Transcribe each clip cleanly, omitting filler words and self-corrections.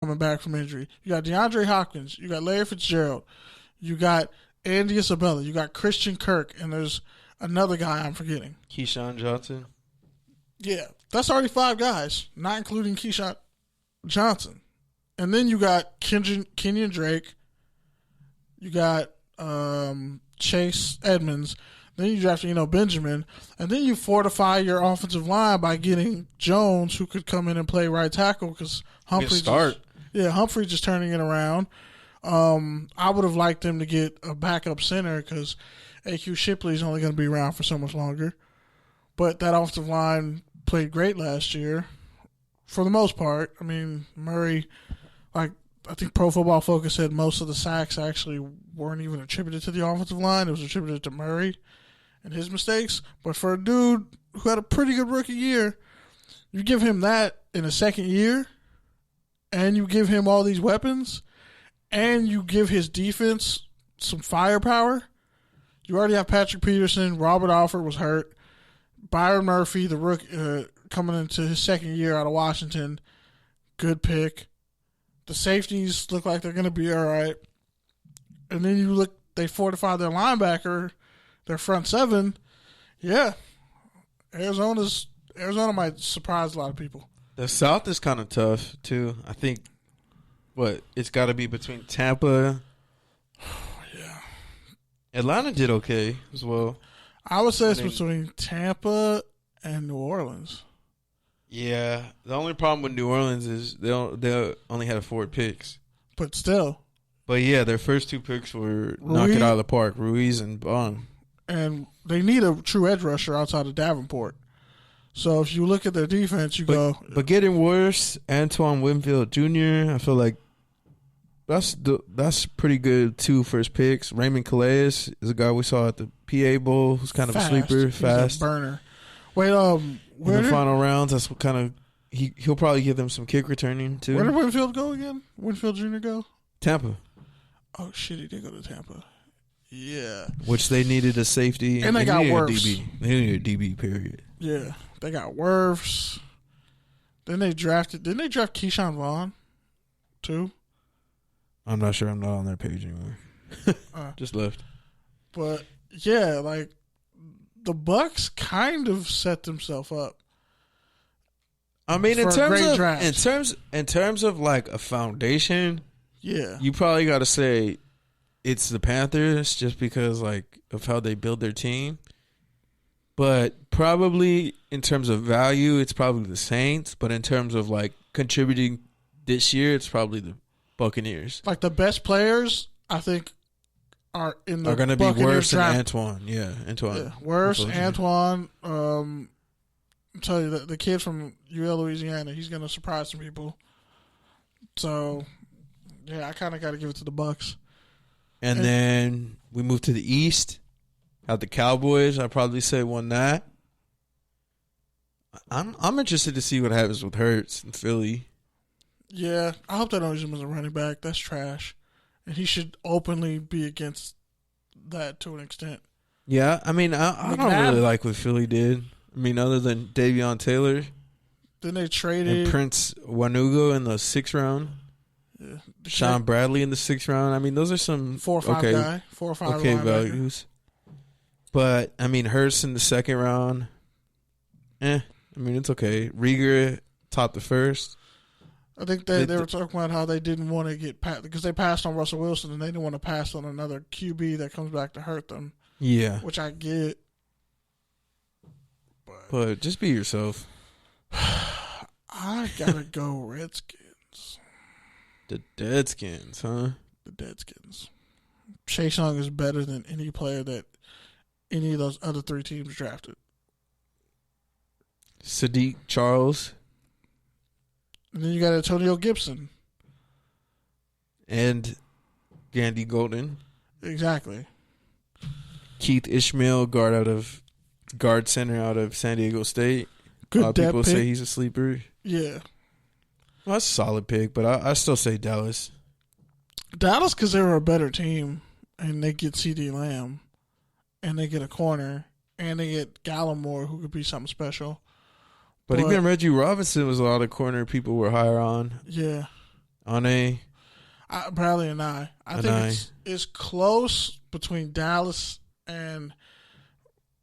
coming back from injury. You got DeAndre Hopkins. You got Larry Fitzgerald. You got Andy Isabella. You got Christian Kirk. And there's another guy I'm forgetting. Keyshawn Johnson. Yeah, that's already 5 guys, not including Keyshawn Johnson. And then you got Kenyon Drake. You got Chase Edmonds. Then you draft, Benjamin. And then you fortify your offensive line by getting Jones, who could come in and play right tackle because Humphrey's just turning it around. I would have liked them to get a backup center because A.Q. Shipley's only going to be around for so much longer. But that offensive line played great last year for the most part. I mean, Murray, I think Pro Football Focus said most of the sacks actually weren't even attributed to the offensive line. It was attributed to Murray and his mistakes. But for a dude who had a pretty good rookie year, you give him that in a second year, and you give him all these weapons, and you give his defense some firepower. You already have Patrick Peterson. Robert Alford was hurt. Byron Murphy, the rookie, coming into his second year out of Washington, good pick. The safeties look like they're going to be all right. And then they fortify their linebacker, their front seven. Yeah, Arizona might surprise a lot of people. The South is kind of tough too. I think it's got to be between Tampa. Yeah, Atlanta did okay as well. I would say it's between Tampa and New Orleans. Yeah, the only problem with New Orleans is they only had 4 picks. But still. But yeah, their first 2 picks were knock it out of the park, Ruiz and Bond. And they need a true edge rusher outside of Davenport. So if you look at their defense, But getting worse, Antoine Winfield Jr., I feel like that's pretty good 2 first picks. Raymond Calais is a guy we saw at the PA Bowl who's kind of a sleeper, fast. He's a burner. Wait, in the final rounds, that's what kind of he'll probably give them some kick returning too. Where did Winfield go again? Winfield Jr. go? Tampa. Oh shit, he did go to Tampa. Yeah. Which they needed a safety and they got Wirfs. They needed a DB, period. Yeah. They got Wirfs. Didn't they draft Keyshawn Vaughn too? I'm not sure. I'm not on their page anymore. Just left. But yeah, like the Bucks kind of set themselves up. I mean, in terms of like a foundation, yeah, you probably got to say it's the Panthers just because like of how they build their team. But probably in terms of value, it's probably the Saints. But in terms of like contributing this year, it's probably the Buccaneers. Like the best players, I think, are going to be Wirfs and Antoine. Yeah, Antoine. Yeah. Wirfs, Antoine. I'm telling you, the kid from UL Louisiana, he's going to surprise some people. So, yeah, I kind of got to give it to the Bucks. And then we move to the East. Have the Cowboys. I'd probably say won that. I'm interested to see what happens with Hurts in Philly. Yeah, I hope they don't use him as a running back. That's trash. And he should openly be against that to an extent. Yeah, I mean, I don't really like what Philly did. I mean, other than Davion Taylor. Then they traded. And Prince Wanugo in the 6th round. Yeah. Sean Bradley in the 6th round. I mean, those are some 4 or 5 guy. 4 or 5 okay values. But, I mean, Hurst in the 2nd round. I mean, it's okay. Rieger topped the 1st. I think they were talking about how they didn't want to get – because they passed on Russell Wilson and they didn't want to pass on another QB that comes back to hurt them. Yeah. Which I get. But just be yourself. I got to go Redskins. The Deadskins, huh? The Deadskins. Chase Young is better than any player that any of those other 3 teams drafted. Sadiq Charles. And then you got Antonio Gibson. And Gandy Golden. Exactly. Keith Ishmael, guard center out of San Diego State. Good a lot of people pick. say he's a sleeper. Yeah. Well, that's a solid pick, but I still say Dallas. Dallas because they were a better team, and they get CeeDee Lamb, and they get a corner, and they get Gallimore, who could be something special. But even Reggie Robinson was a lot of corner people were higher on. Yeah. Bradley and I think it's close between Dallas and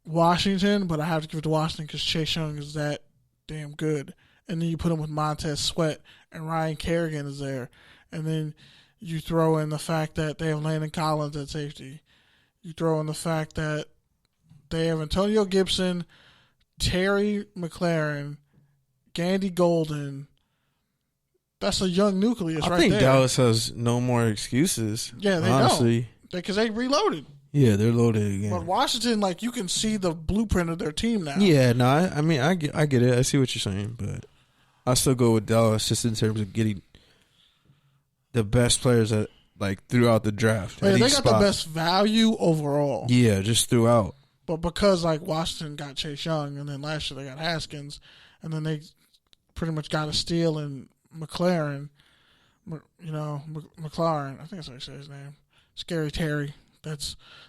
Washington, but I have to give it to Washington because Chase Young is that damn good. And then you put him with Montez Sweat and Ryan Kerrigan is there. And then you throw in the fact that they have Landon Collins at safety. You throw in the fact that they have Antonio Gibson, Terry McLaurin, Gandy Golden. That's a young nucleus right there. I think Dallas has no more excuses. Yeah, they honestly. don't. Because they reloaded. Yeah, they're loaded again. But Washington, like, you can see the blueprint of their team now. Yeah, no, I mean, I get it. I see what you're saying, but I still go with Dallas just in terms of getting the best players that, like, throughout the draft. Yeah, they got the best value overall. Yeah, just throughout. But because, like, Washington got Chase Young, and then last year they got Haskins, and then they pretty much got a steal in McLaurin. McLaurin. I think that's how you say his name. Scary Terry. They're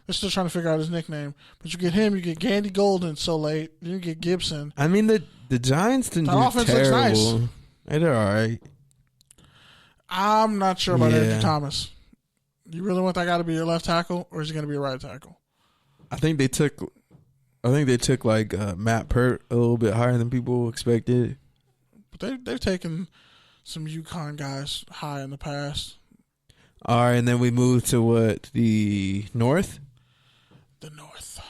still trying to figure out his nickname. But you get him, you get Gandy Golden so late, then you get Gibson. I mean, the Giants didn't do terrible. Nice. They're all right. I'm not sure about Andrew Thomas. You really want that guy to be your left tackle, or is he going to be a right tackle? I think they took like Matt Pert a little bit higher than people expected. But they've taken some UConn guys high in the past. All right, and then we move to what? The North? The North.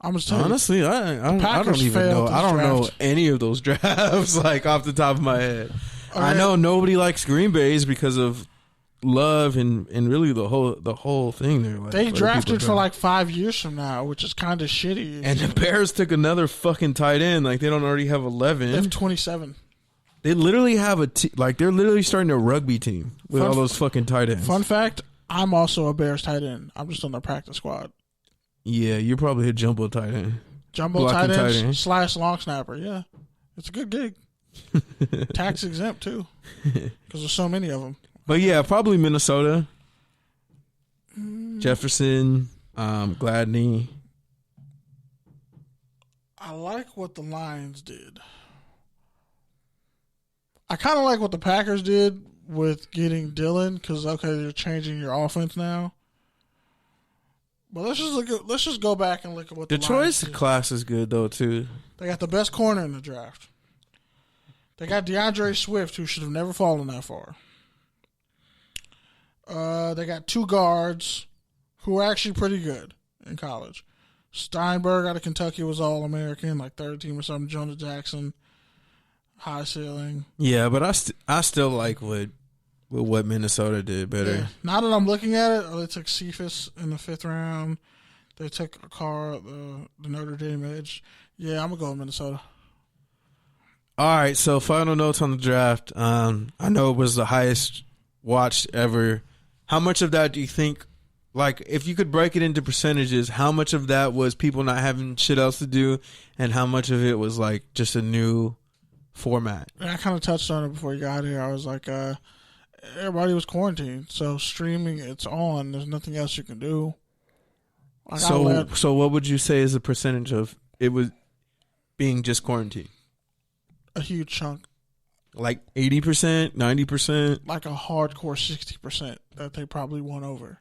I'm just telling honestly, I don't even know. I don't know any of those drafts like off the top of my head. I know nobody likes Green Bay's because of Love and really the whole thing there. Like, they drafted for like 5 years from now, which is kind of shitty. And the Bears took another fucking tight end. Like, they don't already have 11. They have 27. They literally have they're literally starting a rugby team with all those fucking tight ends. Fun fact, I'm also a Bears tight end. I'm just on their practice squad. Yeah, you're probably a jumbo tight end. Jumbo tight end / long snapper, yeah. It's a good gig. Tax exempt, too, because there's so many of them. But, yeah, probably Minnesota. Jefferson, Gladney. I like what the Lions did. I kind of like what the Packers did with getting Dillon because, okay, they're changing your offense now. But let's just go back and look at what Detroit's class is good, though, too. They got the best corner in the draft. They got DeAndre Swift, who should have never fallen that far. They got 2 guards who are actually pretty good in college. Steinberg out of Kentucky was All-American, like third team or something. Jonah Jackson, high ceiling. Yeah, but I still like what Minnesota did better. Yeah. Now that I'm looking at it, they took Cephas in the 5th round. They took a car, the Notre Dame edge. Yeah, I'm going to go with Minnesota. All right, so final notes on the draft. I know it was the highest watched ever. How much of that do you think, like, if you could break it into percentages, how much of that was people not having shit else to do, and how much of it was, like, just a new format? I kind of touched on it before you got here. I was like, everybody was quarantined, so streaming, it's on. There's nothing else you can do. Like, so what would you say is the percentage of it was being just quarantine? A huge chunk. Like 80%, 90%? Like a hardcore 60% that they probably won over.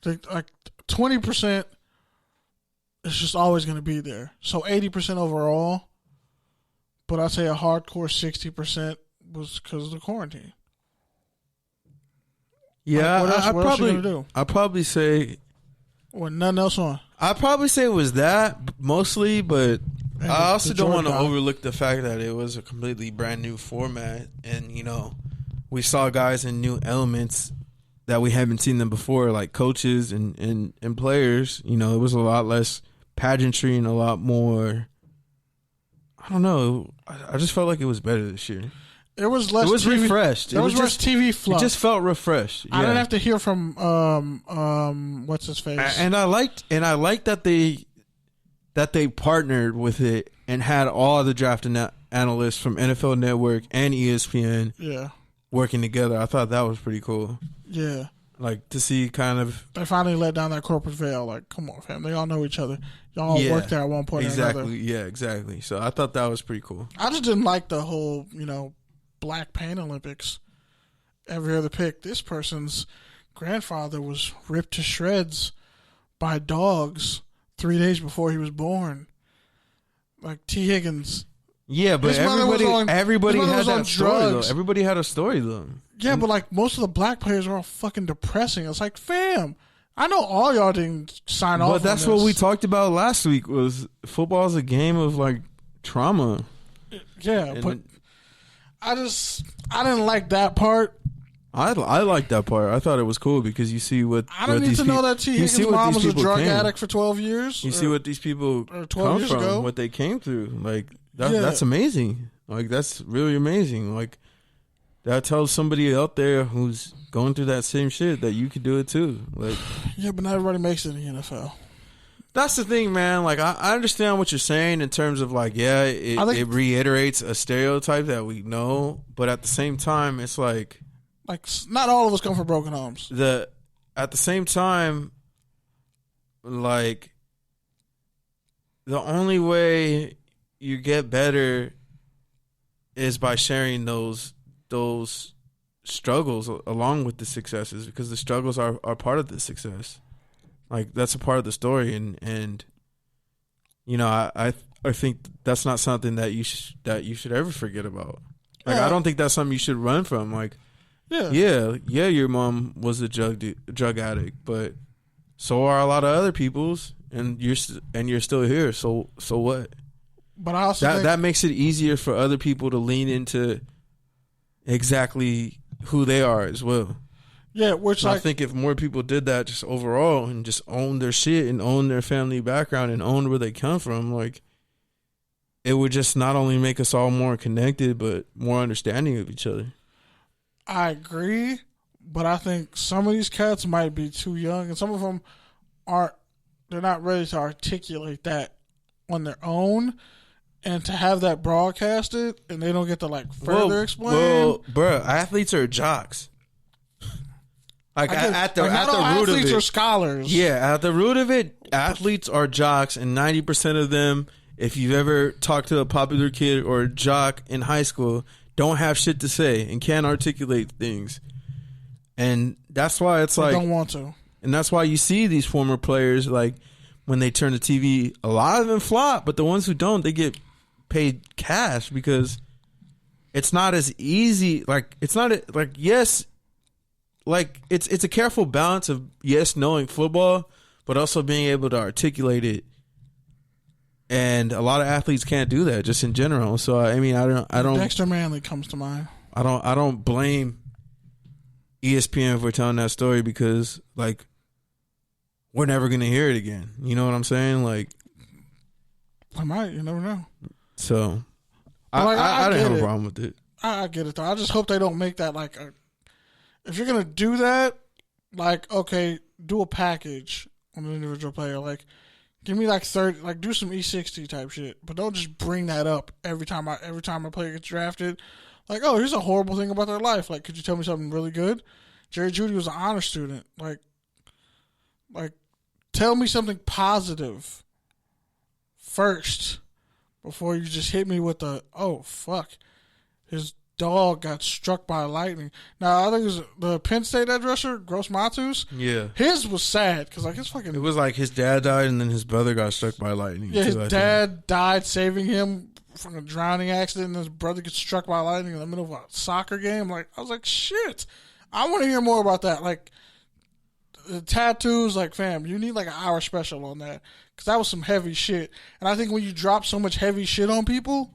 Like 20% is just always going to be there. So 80% overall, but I'd say a hardcore 60% was because of the quarantine. Yeah, like, what else you gonna do? I'd probably say... Well, nothing else on. I'd probably say it was that mostly, but... And I also don't want to overlook the fact that it was a completely brand new format, and we saw guys in new elements that we haven't seen them before, like coaches and players. It was a lot less pageantry and a lot more. I don't know. I just felt like it was better this year. It was less. It was TV, refreshed. There was less TV fluff. It just felt refreshed. Yeah. I didn't have to hear from what's his face. And I liked that they partnered with it and had all the draft analysts from NFL Network and ESPN working together. I thought that was pretty cool. Yeah. Like, to see kind of... They finally let down that corporate veil. Like, come on, fam. They all know each other. Y'all all worked there at one point or another. Yeah, exactly. So I thought that was pretty cool. I just didn't like the whole, Black Pain Olympics. Every other pick, this person's grandfather was ripped to shreds by dogs 3 days before he was born. Like T. Higgins. Yeah, but everybody had that story though. Everybody had a story though. Yeah, but like most of the black players are all fucking depressing. It's like, fam, I know all y'all didn't sign off. But that's what we talked about last week. Was football is a game of like trauma. Yeah, but I didn't like that part. I like that part. I thought it was cool because you see what I don't need to know that T. Higgins' mom was a drug addict for 12 years. You see what these people come from, what they came through. Like that's amazing. Like that's really amazing. Like that tells somebody out there who's going through that same shit that you could do it too. Like yeah, but not everybody makes it in the NFL. That's the thing, man. Like I understand what you're saying in terms of like, yeah, it reiterates a stereotype that we know, but at the same time, it's like not all of us come from broken homes. At the same time, like the only way you get better is by sharing those struggles along with the successes, because the struggles are part of the success. Like that's a part of the story, and you know, I think that's not something that you should ever forget about. Like I don't think that's something you should run from. Like yeah, your mom was a drug addict, but so are a lot of other people's, and you're still here. So what? But I also that makes it easier for other people to lean into exactly who they are as well. Yeah, which I think if more people did that just overall and just own their shit and own their family background and own where they come from, like it would just not only make us all more connected, but more understanding of each other. I agree, but I think some of these cats might be too young, and some of them they're not ready to articulate that on their own, and to have that broadcasted, and they don't get to like further explain. Well, bro, athletes are jocks. Like at the root of it, athletes are scholars. Yeah, at the root of it, athletes are jocks, and 90% of them, if you've ever talked to a popular kid or a jock in high school, don't have shit to say and can't articulate things. And that's why it's like, don't want to. And that's why you see these former players, like when they turn to TV, a lot of them flop, but the ones who don't, they get paid cash, because it's not as easy. Like it's not like, yes, like it's a careful balance of yes, knowing football, but also being able to articulate it. And a lot of athletes can't do that just in general. So I mean, I don't. Dexter Manley comes to mind. I don't blame ESPN for telling that story, because like we're never gonna hear it again. You know what I'm saying? Like I might. You never know. So I didn't have a problem with it. I get it though. I just hope they don't make that like a. If you're gonna do that, like okay, do a package on an individual player. Like, give me like 30, like do some E60 type shit, but don't just bring that up every time a player gets drafted. Like, oh, here's a horrible thing about their life. Like, could you tell me something really good? Jerry Jeudy was an honor student. Like, tell me something positive first before you just hit me with the oh fuck, his dog got struck by lightning. Now I think it was the Penn State edge rusher, Gross Matus. Yeah, his was sad because like his fucking. It was like his dad died and then his brother got struck by lightning. Yeah, his dad died saving him from a drowning accident, and his brother gets struck by lightning in the middle of a soccer game. Like I was like, shit, I want to hear more about that. Like the tattoos, like fam, you need like an hour special on that, because that was some heavy shit. And I think when you drop so much heavy shit on people.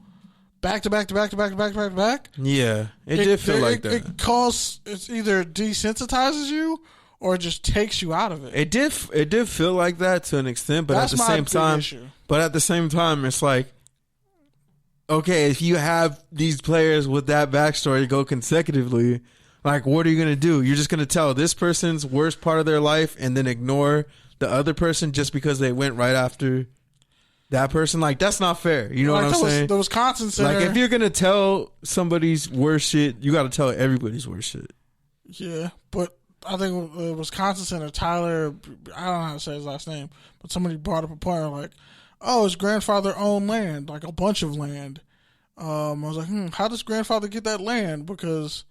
Back to back. Yeah, it did feel like that. It's either desensitizes you or it just takes you out of it. It did feel like that to an extent, but at the same time, it's like, okay, if you have these players with that backstory go consecutively, like what are you gonna do? You're just gonna tell this person's worst part of their life and then ignore the other person just because they went right after that person? Like, that's not fair. You know what I'm saying? The Wisconsin Center. Like, if you're going to tell somebody's worst shit, you got to tell everybody's worst shit. Yeah, but I think the Wisconsin Center, Tyler, I don't know how to say his last name, but somebody brought up a point like, oh, his grandfather owned land, like a bunch of land. I was like, how does grandfather get that land? Because